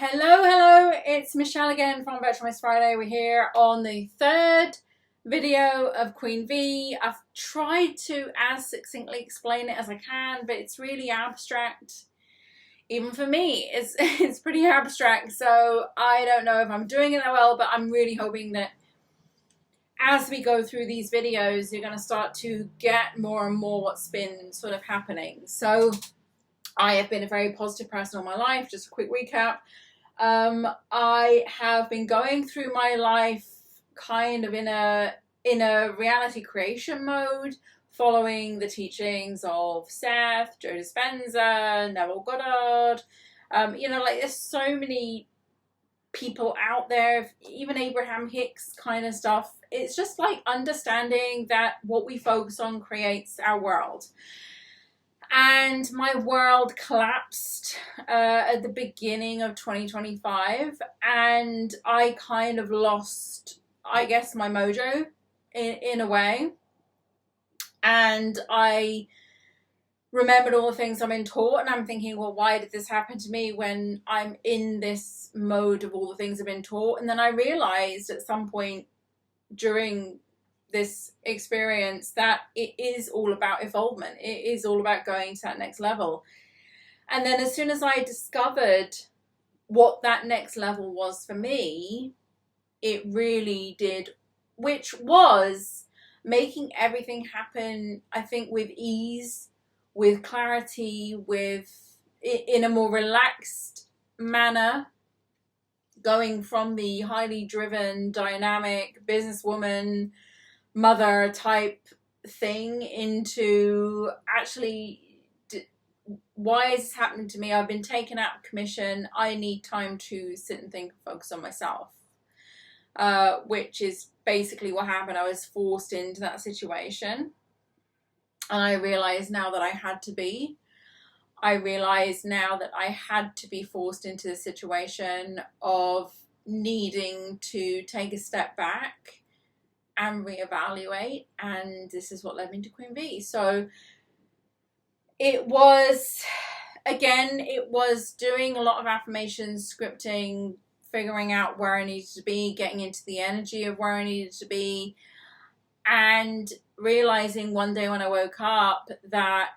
Hello, it's Michelle again from Virtual Miss Friday. We're here on the third video of Queen V. I've tried to as succinctly explain it as I can, but it's really abstract. Even for me, it's pretty abstract, so I don't know if I'm doing it that well, but I'm really hoping that as we go through these videos, you're going to start to get more and more what's been sort of happening. So I have been a very positive person all my life. Just a quick recap. I have been going through my life kind of in a reality creation mode, following the teachings of Seth, Joe Dispenza, Neville Goddard. Like there's so many people out there, even Abraham Hicks kind of stuff. It's just like understanding that what we focus on creates our world. And my world collapsed at the beginning of 2025, and I kind of lost, I guess, my mojo in a way. And I remembered all the things I've been taught, and I'm thinking, well, why did this happen to me when I'm in this mode of all the things I've been taught? And then I realized at some point during this experience that it is all about evolvement. It is all about going to that next level. And then as soon as I discovered what that next level was for me, it really did, which was making everything happen, I think, with ease, with clarity, in a more relaxed manner, going from the highly driven, dynamic businesswoman, mother type thing into actually, why is this happening to me? I've been taken out of commission. I need time to sit and think and focus on myself, which is basically what happened. I was forced into that situation, and I realized now that I had to be. I realized now that I had to be forced into the situation of needing to take a step back and reevaluate, and this is what led me to Queen V. So it was doing a lot of affirmations, scripting, figuring out where I needed to be, getting into the energy of where I needed to be, and realizing one day when I woke up that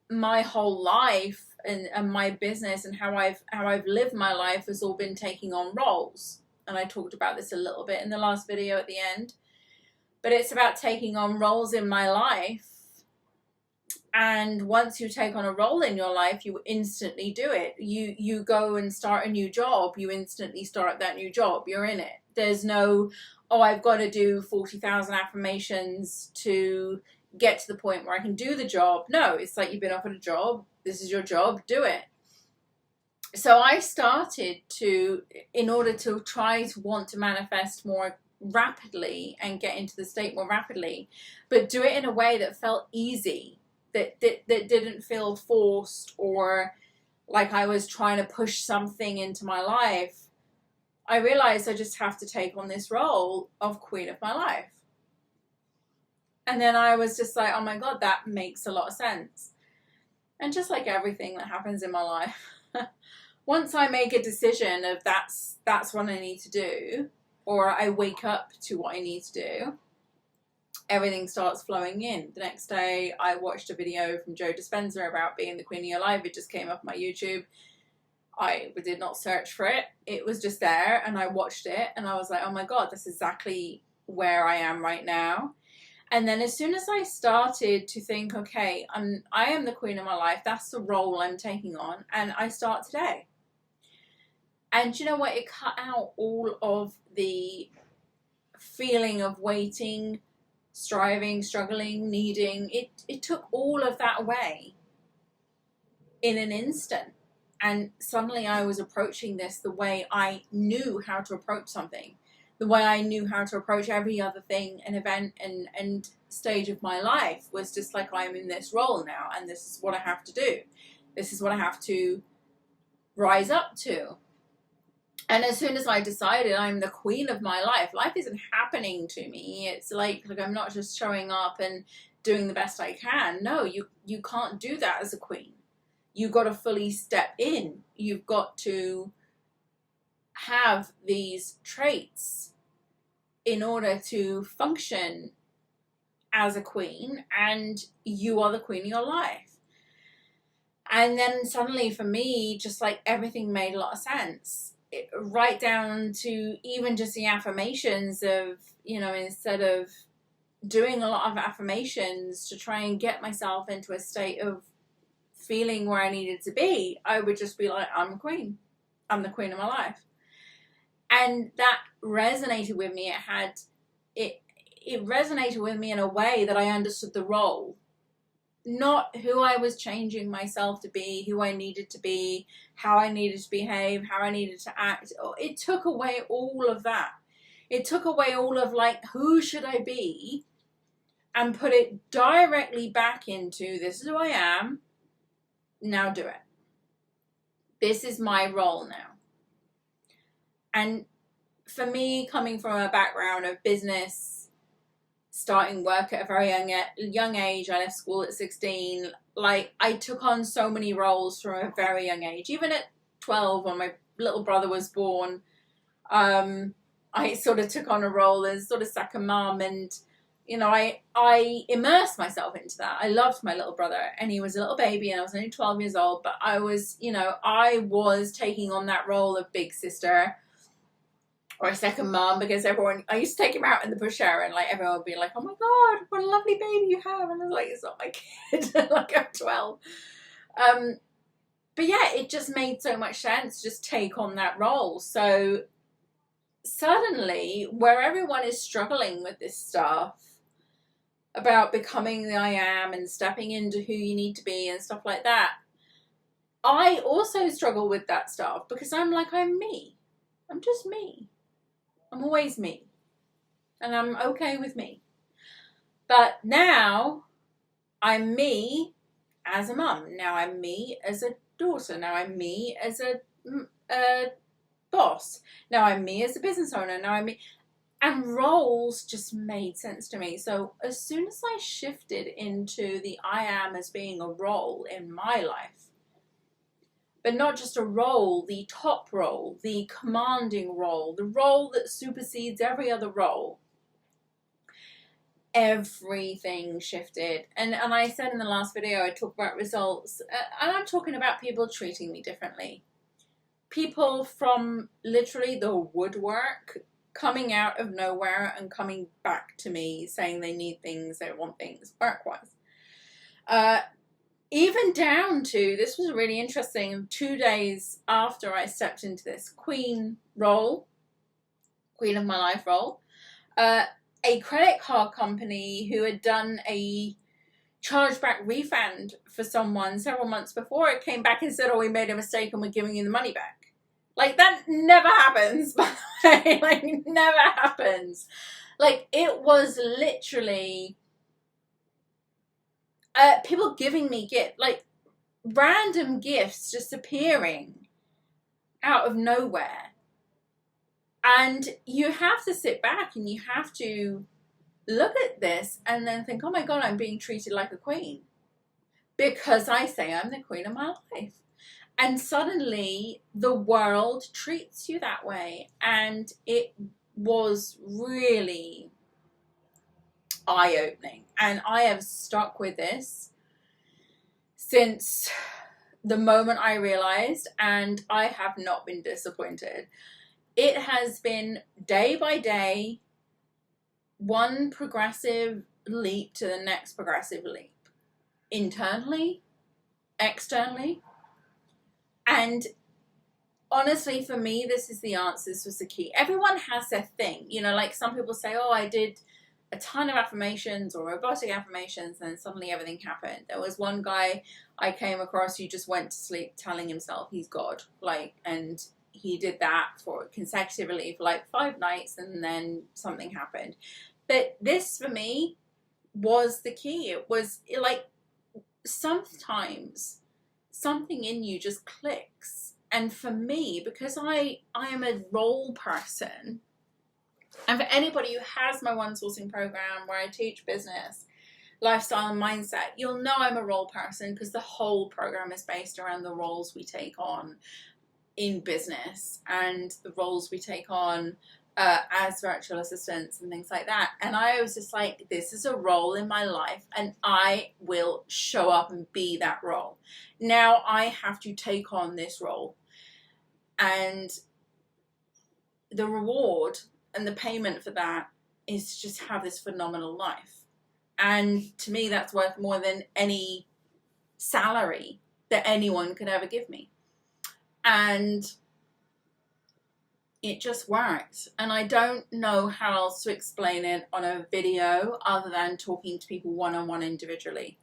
my whole life and my business and how I've lived my life has all been taking on roles. And I talked about this a little bit in the last video at the end. But it's about taking on roles in my life. And once you take on a role in your life, you instantly do it. You go and start a new job. You instantly start that new job. You're in it. There's no, oh, I've got to do 40,000 affirmations to get to the point where I can do the job. No, it's like you've been offered a job. This is your job. Do it. So I started to, in order to try to want to manifest more rapidly and get into the state more rapidly, but do it in a way that felt easy, that didn't feel forced or like I was trying to push something into my life. I realized I just have to take on this role of queen of my life. And then I was just like, oh my God, that makes a lot of sense. And just like everything that happens in my life, once I make a decision of that's what I need to do, or I wake up to what I need to do, everything starts flowing in. The next day, I watched a video from Joe Dispenza about being the queen of your life. It just came up on my YouTube. I did not search for it. It was just there, and I watched it, and I was like, oh my God, that's exactly where I am right now. And then as soon as I started to think, okay, I am the queen of my life, that's the role I'm taking on, and I start today. And you know what? It cut out all of the feeling of waiting, striving, struggling, needing. It took all of that away in an instant. And suddenly I was approaching this the way I knew how to approach something, the way I knew how to approach every other thing and event and stage of my life was just like, I'm in this role now, and this is what I have to do. This is what I have to rise up to. And as soon as I decided I'm the queen of my life, life isn't happening to me. It's like I'm not just showing up and doing the best I can. No, you can't do that as a queen. You've got to fully step in. You've got to have these traits in order to function as a queen, and you are the queen of your life. And then suddenly for me, just like everything made a lot of sense. Right down to even just the affirmations of, you know, instead of doing a lot of affirmations to try and get myself into a state of feeling where I needed to be, I would just be like, I'm a queen. I'm the queen of my life. And that resonated with me. It resonated with me in a way that I understood the role. Not who I was changing myself to be, who I needed to be, how I needed to behave, how I needed to act. It took away all of that. It took away all of like, who should I be? And put it directly back into, this is who I am, now do it. This is my role now. And for me, coming from a background of business, starting work at a very young age, I left school at 16, like I took on so many roles from a very young age. Even at 12, when my little brother was born, I sort of took on a role as sort of second mom, and you know, I immersed myself into that. I loved my little brother, and he was a little baby, and I was only 12 years old, but I was, you know, I was taking on that role of big sister or a second mom, because I used to take him out in the bush area, and like everyone would be like, oh my God, what a lovely baby you have. And I was like, it's not my kid. Like, I'm 12. But yeah, it just made so much sense to just take on that role. So suddenly, where everyone is struggling with this stuff about becoming the I am and stepping into who you need to be and stuff like that, I also struggle with that stuff, because I'm like, I'm me. I'm just me. I'm always me. And I'm okay with me. But now I'm me as a mum. Now I'm me as a daughter. Now I'm me as a boss. Now I'm me as a business owner. Now I'm me. And roles just made sense to me. So as soon as I shifted into the I am as being a role in my life, but not just a role, the top role, the commanding role, the role that supersedes every other role, everything shifted. And I said in the last video, I talked about results, and I'm talking about people treating me differently. People from literally the woodwork coming out of nowhere and coming back to me saying they need things, they want things, work-wise. Even down to, this was really interesting, 2 days after I stepped into this queen role, queen of my life role, a credit card company who had done a chargeback refund for someone several months before it came back and said, oh, we made a mistake and we're giving you the money back. Like, that never happens, by the way. Like, never happens. Like, it was literally people giving me gifts, like random gifts just appearing out of nowhere. And you have to sit back and you have to look at this and then think, oh my God, I'm being treated like a queen because I say I'm the queen of my life. And suddenly the world treats you that way. And it was really eye-opening. And I have stuck with this since the moment I realized, and I have not been disappointed. It has been day by day, one progressive leap to the next progressive leap. Internally, externally. And honestly, for me, this is the answer. This was the key. Everyone has their thing. You know, like some people say, oh, I did a ton of affirmations or robotic affirmations, and suddenly everything happened. There was one guy I came across who just went to sleep telling himself he's God. Like, and he did that for consecutively for like 5 nights, and then something happened. But this for me was the key. It was like sometimes something in you just clicks. And for me, because I am a role person, and for anybody who has my one sourcing program where I teach business, lifestyle and mindset, you'll know I'm a role person because the whole program is based around the roles we take on. in business and the roles we take on as virtual assistants and things like that. And I was just like, this is a role in my life and I will show up and be that role. Now I have to take on this role, and the reward and the payment for that is to just have this phenomenal life. And to me, that's worth more than any salary that anyone could ever give me. And it just worked. And I don't know how else to explain it on a video other than talking to people one-on-one individually.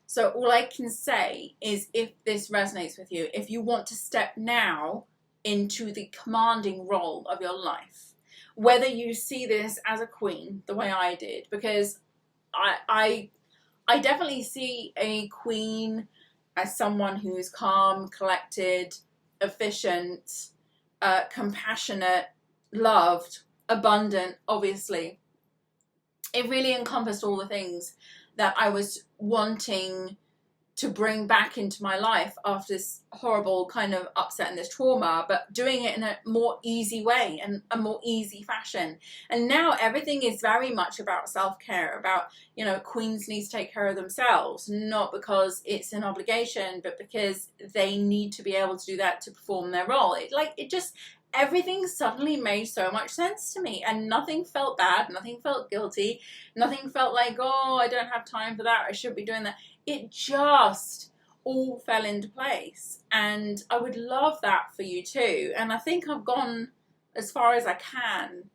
So all I can say is, if this resonates with you, if you want to step now into the commanding role of your life, whether you see this as a queen the way I did, because I definitely see a queen as someone who is calm, collected, efficient, compassionate, loved, abundant. Obviously, it really encompassed all the things that I was wanting to bring back into my life after this horrible kind of upset and this trauma, but doing it in a more easy way and a more easy fashion. And now everything is very much about self-care, about, you know, queens need to take care of themselves, not because it's an obligation, but because they need to be able to do that to perform their role. Everything suddenly made so much sense to me, and nothing felt bad, nothing felt guilty, nothing felt like, oh, I don't have time for that, I should be doing that. It just all fell into place, and I would love that for you too. And I think I've gone as far as I can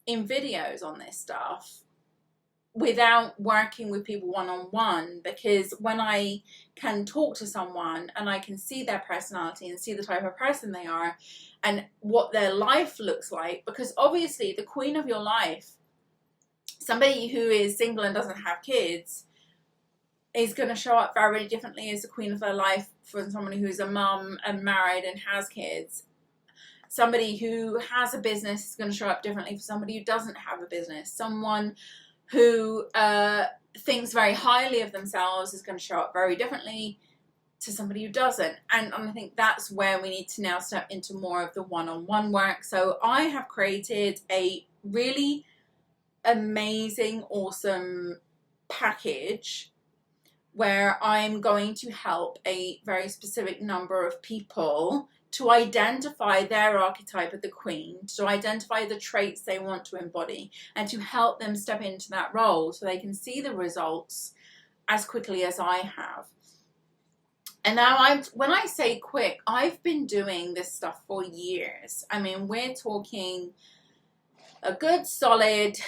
in videos on this stuff without working with people one-on-one, because when I can talk to someone and I can see their personality and see the type of person they are and what their life looks like, because obviously the queen of your life, somebody who is single and doesn't have kids, is going to show up very differently as the queen of their life from somebody who's a mum and married and has kids. Somebody who has a business is going to show up differently for somebody who doesn't have a business. Someone who thinks very highly of themselves is going to show up very differently to somebody who doesn't. And I think that's where we need to now step into more of the one-on-one work. So I have created a really amazing, awesome package where I'm going to help a very specific number of people to identify their archetype of the queen, to identify the traits they want to embody, and to help them step into that role so they can see the results as quickly as I have. And now when I say quick, I've been doing this stuff for years. I mean, we're talking a good solid,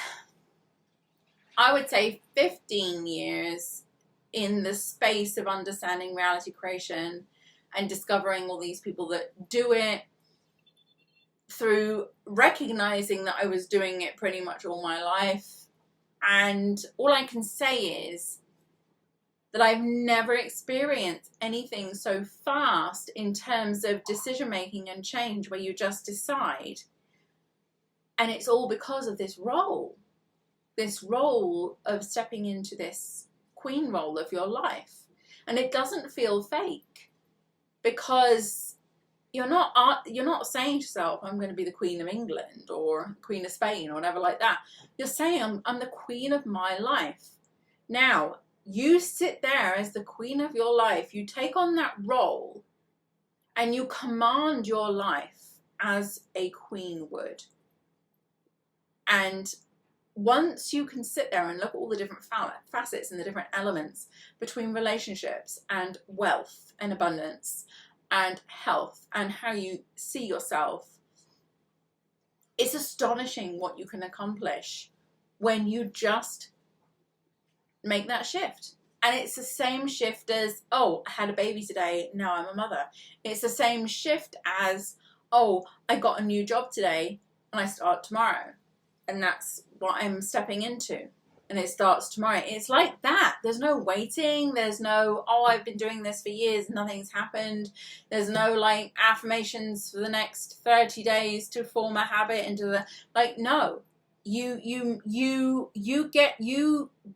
I would say 15 years in the space of understanding reality creation and discovering all these people that do it, through recognizing that I was doing it pretty much all my life. And all I can say is that I've never experienced anything so fast in terms of decision making and change, where you just decide. And it's all because of this role of stepping into this queen role of your life. And it doesn't feel fake, because you're not saying to yourself, I'm going to be the Queen of England or Queen of Spain or whatever like that. You're saying, I'm the queen of my life. Now, you sit there as the queen of your life, you take on that role, and you command your life as a queen would. And once you can sit there and look at all the different facets and the different elements between relationships and wealth and abundance and health and how you see yourself, it's astonishing what you can accomplish when you just make that shift. And it's the same shift as, oh, I had a baby today, now I'm a mother. It's the same shift as, oh, I got a new job today and I start tomorrow. And that's what I'm stepping into. And it starts tomorrow. It's like that. There's no waiting. There's no, oh, I've been doing this for years, nothing's happened. There's no like affirmations for the next 30 days to form a habit into the, like, no. You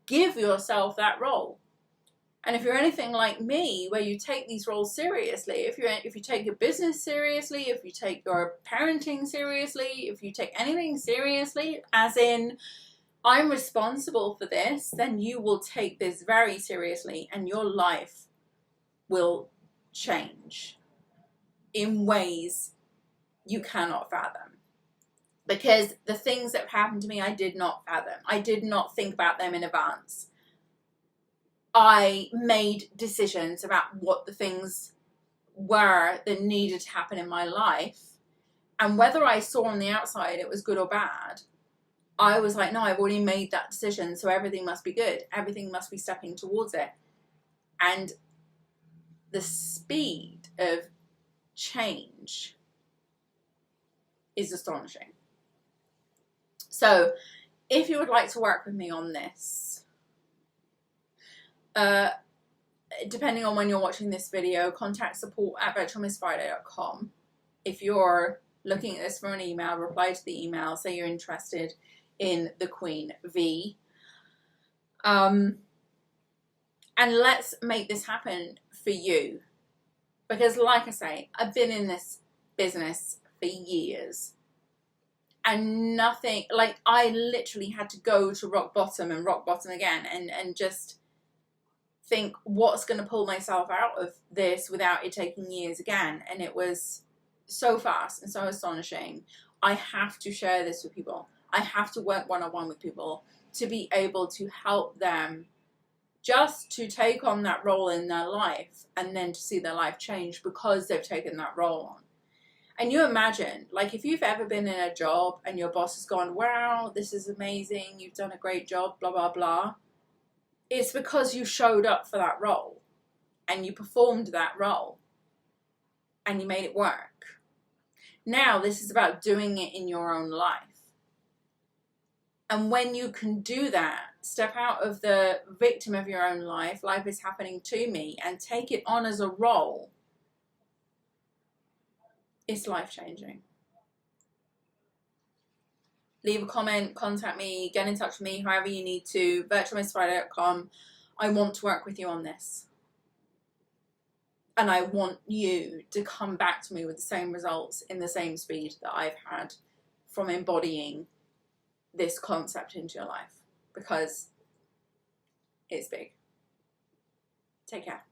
give yourself that role. And if you're anything like me, where you take these roles seriously, if you take your business seriously, if you take your parenting seriously, if you take anything seriously, as in, I'm responsible for this, then you will take this very seriously, and your life will change in ways you cannot fathom. Because the things that have happened to me, I did not fathom. I did not think about them in advance. I made decisions about what the things were that needed to happen in my life. And whether I saw on the outside it was good or bad, I was like, no, I've already made that decision, so everything must be good. Everything must be stepping towards it. And the speed of change is astonishing. So if you would like to work with me on this, depending on when you're watching this video, contact support@virtualmissfriday.com. If you're looking at this for an email, reply to the email, say you're interested in the Queen V. And let's make this happen for you. Because like I say, I've been in this business for years. And nothing, like I literally had to go to rock bottom and rock bottom again and just think, what's going to pull myself out of this without it taking years again. And it was so fast and so astonishing. I have to share this with people. I have to work one-on-one with people to be able to help them just to take on that role in their life and then to see their life change because they've taken that role on. And you imagine, like if you've ever been in a job and your boss has gone, wow, this is amazing, you've done a great job, blah, blah, blah. It's because you showed up for that role and you performed that role and you made it work. Now this is about doing it in your own life. And when you can do that, step out of the victim of your own life, life is happening to me, and take it on as a role, it's life-changing. Leave a comment, contact me, get in touch with me, however you need to, virtualmissfriday.com. I want to work with you on this. And I want you to come back to me with the same results in the same speed that I've had from embodying this concept into your life, because it's big. Take care.